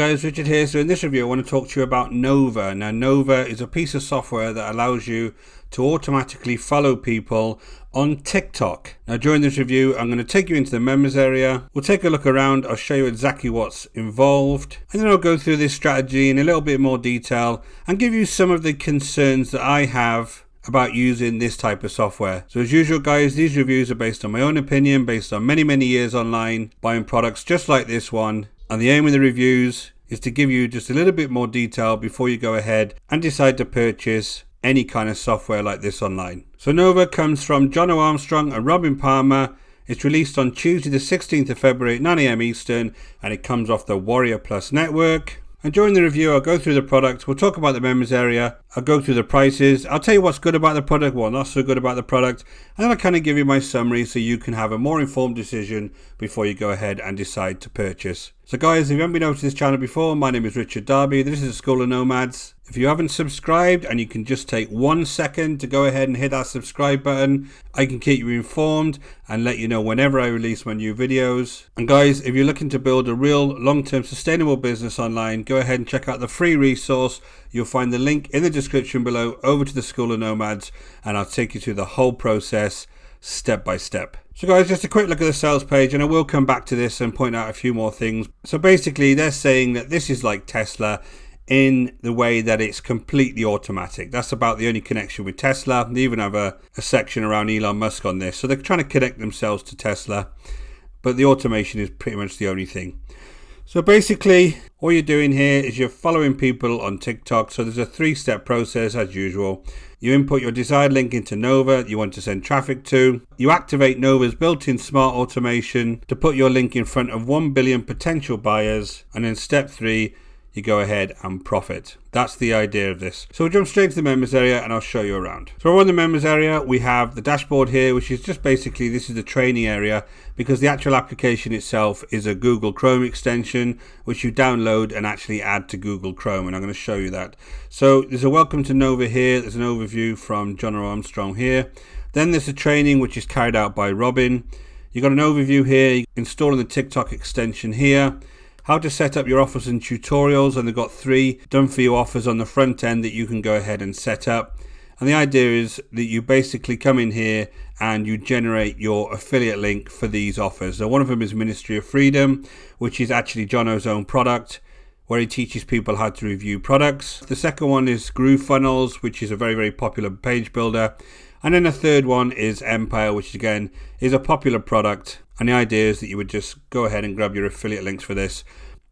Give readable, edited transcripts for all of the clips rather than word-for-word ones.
Guys, Richard here. So in this review I want to talk to you about Nova. Now Nova is a piece of software that allows you to automatically follow people on TikTok. Now during this review I'm going to take you into the members area. We'll take a look around, I'll show you exactly what's involved, and then I'll go through this strategy in a little bit more detail and give you some of the concerns that I have about using this type of software. So as usual guys, these reviews are based on my own opinion, based on many years online buying products just like this one. And the aim of the reviews is to give you just a little bit more detail before you go ahead and decide to purchase any kind of software like this online. So Nova comes from John O. Armstrong and Robin Palmer. It's released on Tuesday the 16th of February at 9 AM Eastern, and it comes off the Warrior Plus network. And during the review, I'll go through the product, we'll talk about the members area, I'll go through the prices, I'll tell you what's good about the product, what not so good about the product, and then I'll kind of give you my summary so you can have a more informed decision before you go ahead and decide to purchase. So guys, if you haven't been over to this channel before, my name is Richard Darby, this is the School of Nomads. If you haven't subscribed and you can just take 1 second to go ahead and hit that subscribe button, I can keep you informed and let you know whenever I release my new videos. And guys, if you're looking to build a real long-term sustainable business online, go ahead and check out the free resource. You'll find the link in the description below over to the School of Nomads, and I'll take you through the whole process step by step. So guys, just a quick look at the sales page, and I will come back to this and point out a few more things. So basically they're saying that this is like Tesla in the way that it's completely automatic. That's about the only connection with Tesla. They even have a section around Elon Musk on this. So they're trying to connect themselves to Tesla, but the automation is pretty much the only thing. So basically all you're doing here is you're following people on TikTok. So there's a 3-step process as usual. You input your desired link into Nova that you want to send traffic to. You activate Nova's built-in smart automation to put your link in front of 1 billion potential buyers. And then step 3, you go ahead and profit. That's the idea of this. So we'll jump straight to the members area and I'll show you around. So we're on the members area. We have the dashboard here, which is just basically, this is the training area, because the actual application itself is a Google Chrome extension, which you download and actually add to Google Chrome. And I'm going to show you that. So there's a welcome to Nova here. There's an overview from John O. Armstrong here. Then there's a training, which is carried out by Robin. You've got an overview here, installing the TikTok extension here. How to set up your offers and tutorials, and they've got 3 done for you offers on the front end that you can go ahead and set up. And the idea is that you basically come in here and you generate your affiliate link for these offers. So one of them is Ministry of Freedom, which is actually John O's own product, where he teaches people how to review products. The second one is GrooveFunnels, which is a very popular page builder. And then the third one is Empire, which again is a popular product. And the idea is that you would just go ahead and grab your affiliate links for this.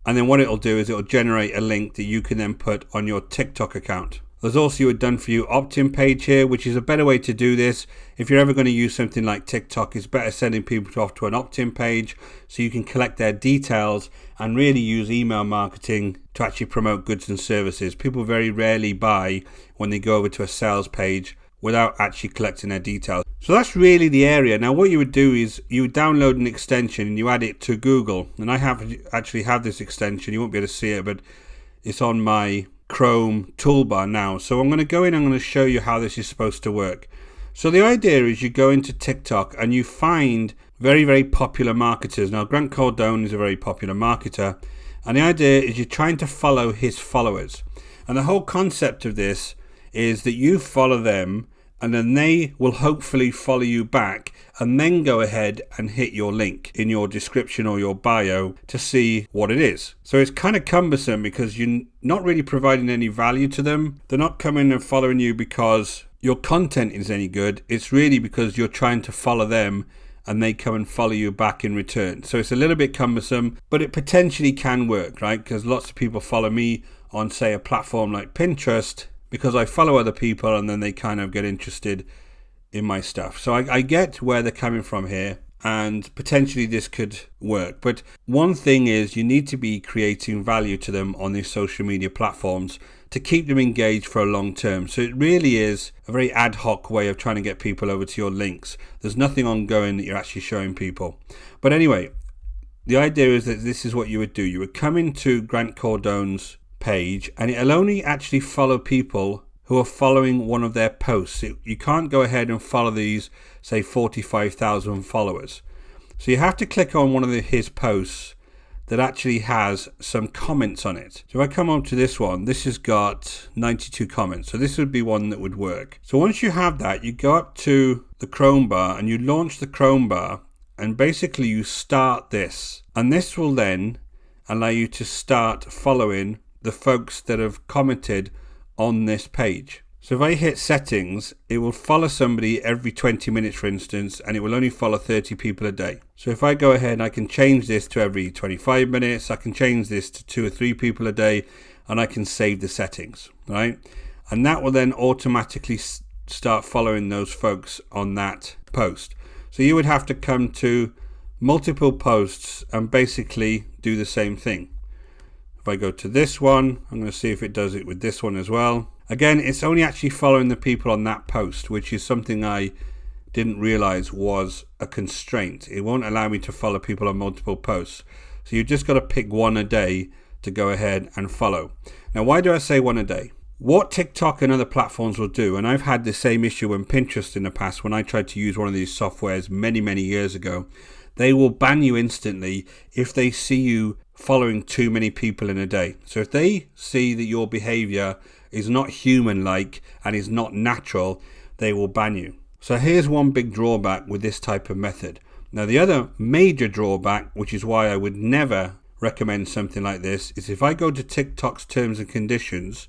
And then what it'll do is it'll generate a link that you can then put on your TikTok account. There's also a done for you opt-in page here, which is a better way to do this. If you're ever going to use something like TikTok, it's better sending people off to an opt-in page so you can collect their details and really use email marketing to actually promote goods and services. People very rarely buy when they go over to a sales page without actually collecting their details. So that's really the area. Now what you would do is you would download an extension and you add it to Google. And I actually have this extension. You won't be able to see it, but it's on my Chrome toolbar now. So I'm going to go in and I'm going to show you how this is supposed to work. So the idea is you go into TikTok and you find very popular marketers. Now Grant Cardone is a very popular marketer. And the idea is you're trying to follow his followers. And the whole concept of this is that you follow them and then they will hopefully follow you back and then go ahead and hit your link in your description or your bio to see what it is. So it's kind of cumbersome because you're not really providing any value to them. They're not coming and following you because your content is any good. It's really because you're trying to follow them and they come and follow you back in return. So it's a little bit cumbersome, but it potentially can work, right? Because lots of people follow me on, say, a platform like Pinterest, because I follow other people and then they kind of get interested in my stuff. So I get where they're coming from here, and potentially this could work. But one thing is you need to be creating value to them on these social media platforms to keep them engaged for a long term. So it really is a very ad hoc way of trying to get people over to your links. There's nothing ongoing that you're actually showing people. But anyway, the idea is that this is what you would do. You would come into Grant Cardone's page and it'll only actually follow people who are following one of their posts. You can't go ahead and follow these, say, 45,000 followers. So you have to click on one of his posts that actually has some comments on it. So if I come up to this one, this has got 92 comments. So this would be one that would work. So once you have that, you go up to the Chrome bar and you launch the Chrome bar, and basically you start this. And this will then allow you to start following the folks that have commented on this page. So if I hit settings, it will follow somebody every 20 minutes, for instance, and it will only follow 30 people a day. So if I go ahead, I can change this to every 25 minutes, I can change this to 2 or 3 people a day, and I can save the settings, right? And that will then automatically start following those folks on that post. So you would have to come to multiple posts and basically do the same thing. If I go to this one, I'm going to see if it does it with this one as well. Again, it's only actually following the people on that post, which is something I didn't realize was a constraint. It won't allow me to follow people on multiple posts. So you just got to pick one a day to go ahead and follow. Now, why do I say one a day? What TikTok and other platforms will do, and I've had the same issue on Pinterest in the past when I tried to use one of these softwares many years ago, they will ban you instantly if they see you following too many people in a day. So if they see that your behavior is not human-like and is not natural, they will ban you. So here's one big drawback with this type of method. Now the other major drawback, which is why I would never recommend something like this, is if I go to TikTok's terms and conditions,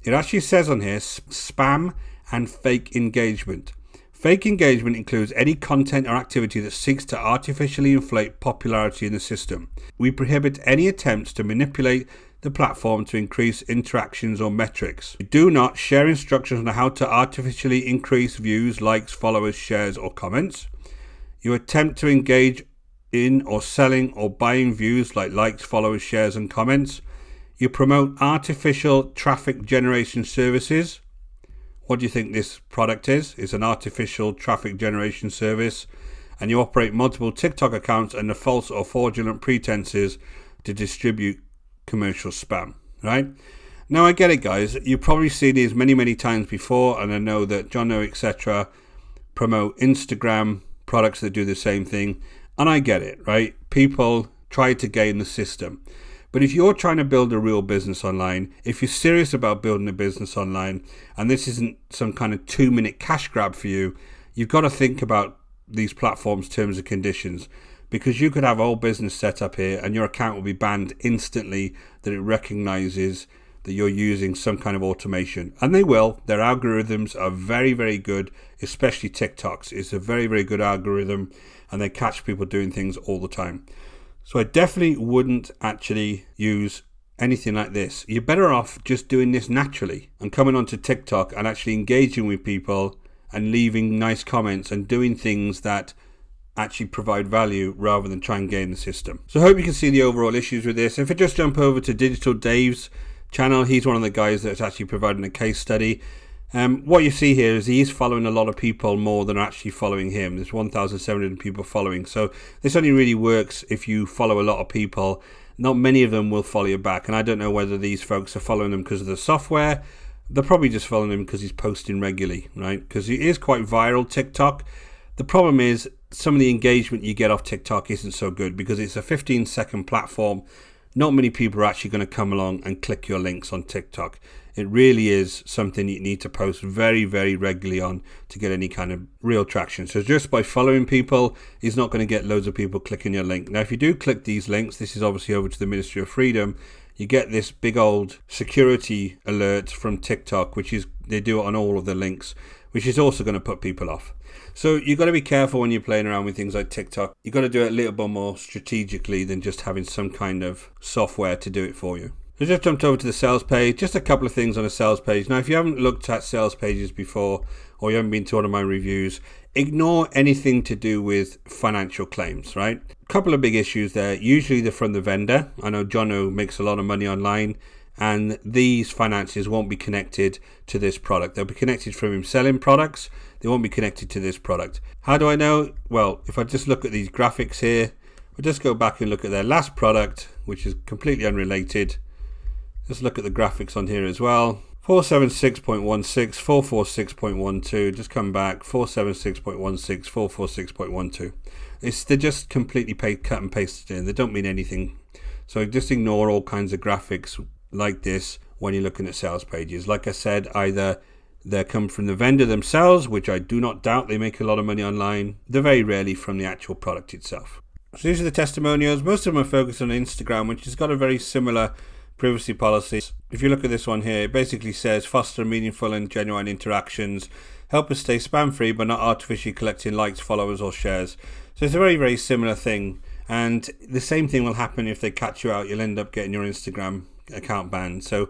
it actually says on here, spam and fake engagement. Fake engagement includes any content or activity that seeks to artificially inflate popularity in the system. We prohibit any attempts to manipulate the platform to increase interactions or metrics. We do not share instructions on how to artificially increase views, likes, followers, shares, or comments. You attempt to engage in or selling or buying views like likes, followers, shares, and comments. You promote artificial traffic generation services. What do you think this product is? It's an artificial traffic generation service. And you operate multiple TikTok accounts under false or fraudulent pretenses to distribute commercial spam, right? Now I get it, guys. You probably see these many times before, and I know that Jono, etc. promote Instagram products that do the same thing, and I get it, right? People try to game the system. But if you're trying to build a real business online, if you're serious about building a business online, and this isn't some kind of 2-minute cash grab for you, you've got to think about these platforms' terms and conditions, because you could have a whole business set up here and your account will be banned instantly that it recognizes that you're using some kind of automation. And they will. Their algorithms are very good, especially TikTok's. It's a very good algorithm, and they catch people doing things all the time. So I definitely wouldn't actually use anything like this. You're better off just doing this naturally and coming onto TikTok and actually engaging with people and leaving nice comments and doing things that actually provide value rather than try and game the system. So I hope you can see the overall issues with this. If I just jump over to Digital Dave's channel, he's one of the guys that's actually providing a case study. What you see here is he's following a lot of people more than are actually following him. There's 1,700 people following. So this only really works if you follow a lot of people. Not many of them will follow you back. And I don't know whether these folks are following them because of the software. They're probably just following him because he's posting regularly, right? Because he is quite viral, TikTok. The problem is some of the engagement you get off TikTok isn't so good because it's a 15-second platform. Not many people are actually going to come along and click your links on TikTok. It really is something you need to post very regularly on to get any kind of real traction. So just by following people, he's not going to get loads of people clicking your link. Now, if you do click these links, this is obviously over to the Ministry of Freedom, you get this big old security alert from TikTok, which is, they do it on all of the links, which is also going to put people off. So you've got to be careful when you're playing around with things like TikTok. You've got to do it a little bit more strategically than just having some kind of software to do it for you. So just jumped over to the sales page. Just a couple of things on a sales page. Now, if you haven't looked at sales pages before, or you haven't been to one of my reviews, ignore anything to do with financial claims, right? A couple of big issues there. Usually they're from the vendor. I know Jono makes a lot of money online, and these finances won't be connected to this product. They'll be connected from him selling products. They won't be connected to this product. How do I know? Well, if I just look at these graphics here, we'll just go back and look at their last product, which is completely unrelated. Just look at the graphics on here as well. 476.16, 446.12, just come back, 476.16, 446.12. They're just completely cut and pasted in. They don't mean anything. So just ignore all kinds of graphics like this when you're looking at sales pages. Like I said, either they come from the vendor themselves, which I do not doubt, they make a lot of money online. They're very rarely from the actual product itself. So these are the testimonials. Most of them are focused on Instagram, which has got a very similar privacy policy. If you look at this one here, it basically says foster meaningful and genuine interactions, help us stay spam free but not artificially collecting likes, followers or shares. So it's a very, very similar thing, and the same thing will happen if they catch you out. You'll end up getting your Instagram account banned. So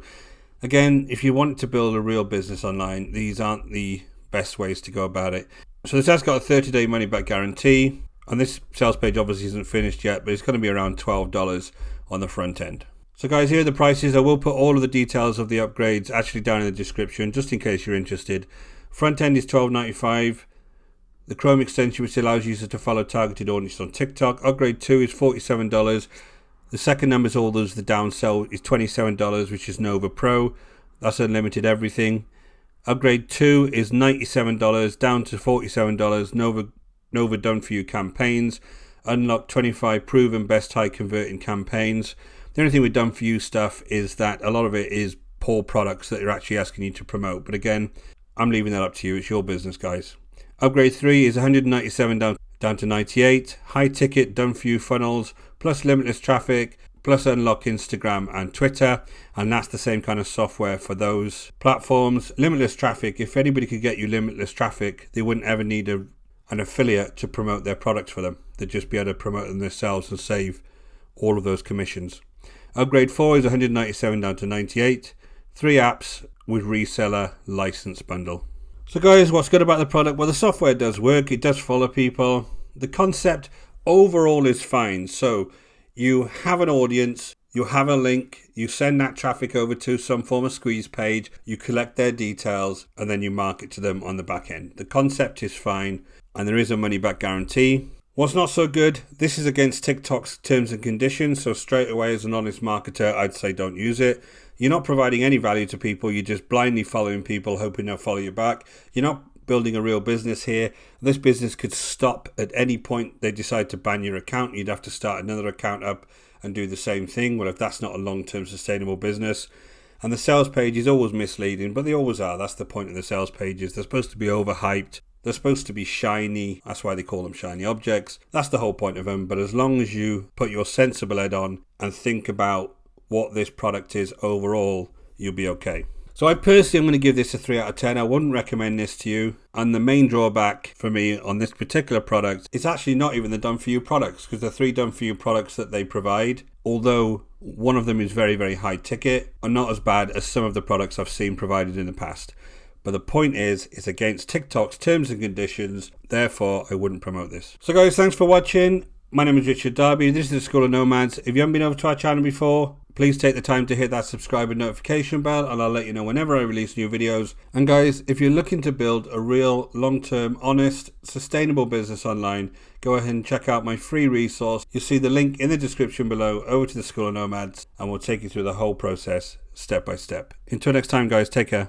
again, if you want to build a real business online, these aren't the best ways to go about it. So this has got a 30-day money back guarantee, and this sales page obviously isn't finished yet, but it's going to be around $12 on the front end. So guys, here are the prices. I will put all of the details of the upgrades actually down in the description, just in case you're interested. Front end is $12.95. The Chrome extension, which allows users to follow targeted audiences on TikTok. Upgrade 2 is $47. The second numbers orders, the downsell, is $27, which is Nova Pro. That's unlimited everything. Upgrade 2 is $97, down to $47. Nova Done For You Campaigns. Unlock 25 proven best high converting campaigns. The only thing with Done For You stuff is that a lot of it is poor products that they're actually asking you to promote. But again, I'm leaving that up to you. It's your business, guys. Upgrade 3 is $197 down to $98. High ticket Done For You funnels, plus limitless traffic, plus unlock Instagram and Twitter. And that's the same kind of software for those platforms. Limitless traffic, if anybody could get you limitless traffic, they wouldn't ever need an affiliate to promote their products for them. They'd just be able to promote them themselves and save all of those commissions. Upgrade 4 is $197 down to $98. 3 apps with reseller license bundle. So guys, what's good about the product? Well, the software does work. It does follow people. The concept overall is fine. So you have an audience, you have a link, you send that traffic over to some form of squeeze page, you collect their details, and then you market to them on the back end. The concept is fine, and there is a money back guarantee. What's not so good, this is against TikTok's terms and conditions, so straight away as an honest marketer, I'd say don't use it. You're not providing any value to people, you're just blindly following people, hoping they'll follow you back. You're not building a real business here. This business could stop at any point they decide to ban your account. You'd have to start another account up and do the same thing. Well, if that's not a long-term sustainable business. And the sales page is always misleading, but they always are. That's the point of the sales pages. They're supposed to be overhyped. They're supposed to be shiny. That's why they call them shiny objects. That's the whole point of them. But as long as you put your sensible head on and think about what this product is overall, you'll be okay. So I personally am going to give this a 3 out of 10. I wouldn't recommend this to you. And the main drawback for me on this particular product is actually not even the Done For You products, because the 3 Done For You products that they provide, although one of them is very, very high ticket, are not as bad as some of the products I've seen provided in the past. But the point is, it's against TikTok's terms and conditions. Therefore, I wouldn't promote this. So guys, thanks for watching. My name is Richard Darby. This is the School of Nomads. If you haven't been over to our channel before, please take the time to hit that subscribe and notification bell, and I'll let you know whenever I release new videos. And guys, if you're looking to build a real long-term, honest, sustainable business online, go ahead and check out my free resource. You'll see the link in the description below over to the School of Nomads, and we'll take you through the whole process step by step. Until next time, guys, take care.